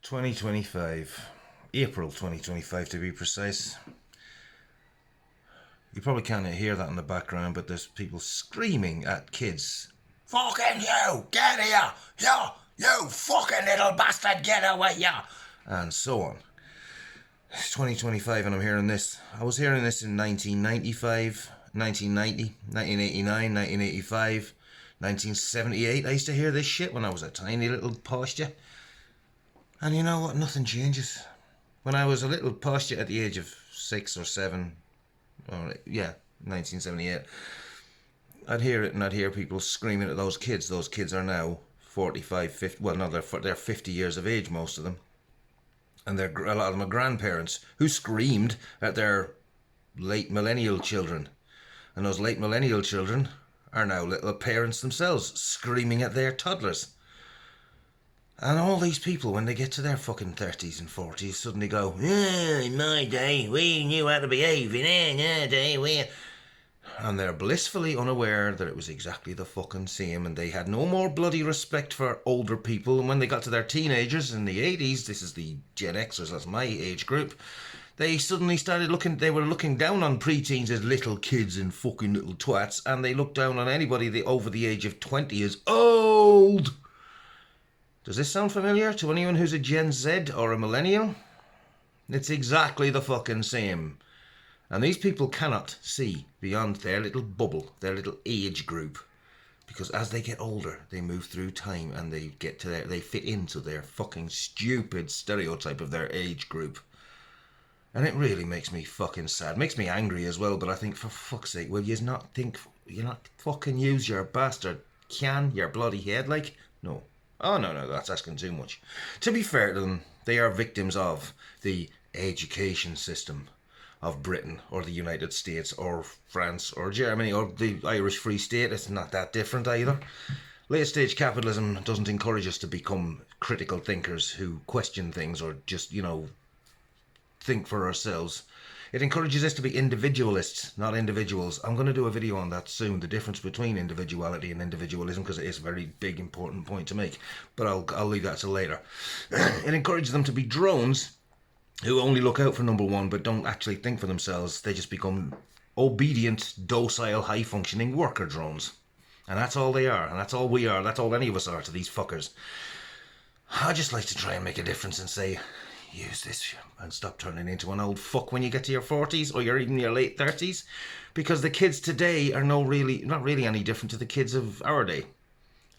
2025, April 2025 to be precise. You probably can't hear that in the background, but there's people screaming at kids. Fucking you! Get here! You fucking little bastard! Get away here! And so on. It's 2025 and I'm hearing this. I was hearing this in 1995, 1990, 1989, 1985, 1978. I used to hear this shit when I was a tiny little posture. And you know what? Nothing changes. When I was a little posture at the age of 6 or 7, 1978, I'd hear it and I'd hear people screaming at those kids. Those kids are now 45, 50, well, no, they're 50 years of age, most of them. And a lot of them are grandparents who screamed at their late millennial children. And those late millennial children are now little parents themselves, screaming at their toddlers. And all these people, when they get to their fucking 30s and 40s, suddenly go, in my day, we knew how to behave. In our day, we... And they're blissfully unaware that it was exactly the fucking same, and they had no more bloody respect for older people. And when they got to their teenagers in the 80s, this is the Gen Xers, that's my age group, they suddenly started they were looking down on preteens as little kids and fucking little twats, and they looked down on anybody over the age of 20 as old. Does this sound familiar to anyone who's a Gen Z or a millennial? It's exactly the fucking same. And these people cannot see beyond their little bubble, their little age group. Because as they get older, they move through time and they fit into their fucking stupid stereotype of their age group. And it really makes me fucking sad. Makes me angry as well, but I think, for fuck's sake, will you not fucking use your bastard your bloody head like? No. Oh, no, that's asking too much. To be fair to them, they are victims of the education system of Britain or the United States or France or Germany or the Irish Free State. It's not that different either. Late stage capitalism doesn't encourage us to become critical thinkers who question things or just, think for ourselves. It encourages us to be individualists, not individuals. I'm going to do a video on that soon, the difference between individuality and individualism, because it is a very big, important point to make. But I'll leave that till later. It encourages them to be drones who only look out for number one but don't actually think for themselves. They just become obedient, docile, high-functioning worker drones. And that's all they are, and that's all we are, that's all any of us are to these fuckers. I just like to try and make a difference and say, use this and stop turning into an old fuck when you get to your 40s or you're even your late 30s. Because the kids today are not really any different to the kids of our day.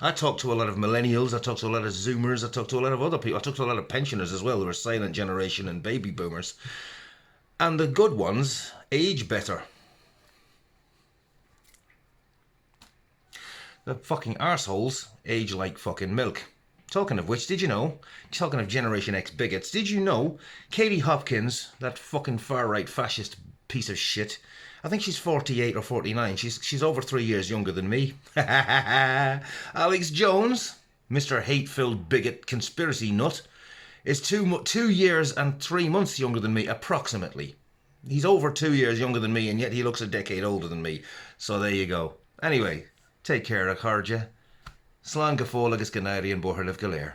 I talk to a lot of millennials, I talk to a lot of Zoomers, I talk to a lot of other people, I talk to a lot of pensioners as well, who are silent generation and baby boomers. And the good ones age better. The fucking arseholes age like fucking milk. Talking of which, did you know, talking of Generation X bigots, did you know Katie Hopkins, that fucking far-right fascist piece of shit, I think she's 48 or 49. She's over 3 years younger than me. Alex Jones, Mr. hate-filled bigot conspiracy nut, is 2 years and 3 months younger than me, approximately. He's over 2 years younger than me, and yet he looks a decade older than me. So there you go. Anyway, take care, Akarja. Slán go fóla agus go nairi an bóthar libh go léir.